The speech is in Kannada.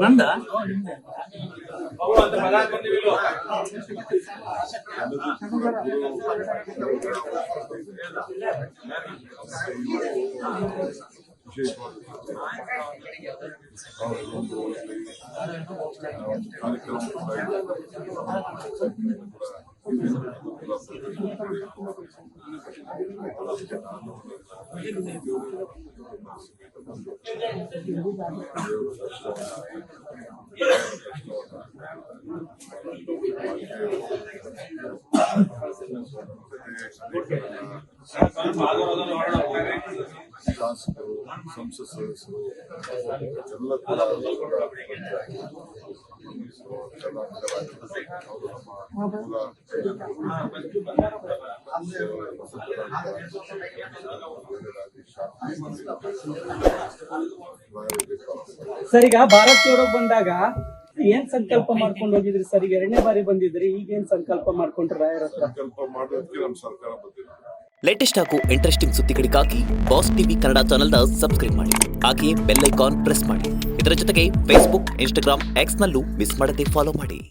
ನಂದ ಶಾಸಕರು, ಸಂಸತ್ ಸದಸ್ಯರು ಎಲ್ಲ ಕೂಡ ಸರ್, ಈಗ ಭಾರತ್ ಜೋಡೋಗ್ ಬಂದಾಗ ಏನ್ ಸಂಕಲ್ಪ ಮಾಡ್ಕೊಂಡು ಹೋಗಿದ್ರಿ ಸರ್? ಈಗ 2ನೇ ಬಾರಿ ಬಂದಿದ್ರಿ, ಈಗ ಏನ್ ಸಂಕಲ್ಪ ಮಾಡ್ಕೊಂಡ್ರಿ ರಾಯರ ಹತ್ರ? ಸಂಕಲ್ಪ ಮಾಡೋದಕ್ಕೆ ನಮ್ಮ ಸರ್ಕಾರ ಬಂದಿಲ್ಲ. ಲೇಟೆಸ್ಟ್ ಹಾಗೂ ಇಂಟ್ರೆಸ್ಟಿಂಗ್ ಸುದ್ದಿಗಳಿಗಾಗಿ ಬಾಸ್ ಟಿವಿ ಕನ್ನಡ ಚಾನೆಲ್ನ ಸಬ್ಸ್ಕ್ರೈಬ್ ಮಾಡಿ. ಹಾಗೆಯೇ ಬೆಲ್ ಐಕಾನ್ ಪ್ರೆಸ್ ಮಾಡಿ. ಇದರ ಜೊತೆಗೆ ಫೇಸ್ಬುಕ್, ಇನ್ಸ್ಟಾಗ್ರಾಮ್, ಎಕ್ಸ್ ನಲ್ಲೂ ಮಿಸ್ ಮಾಡದೆ ಫಾಲೋ ಮಾಡಿ.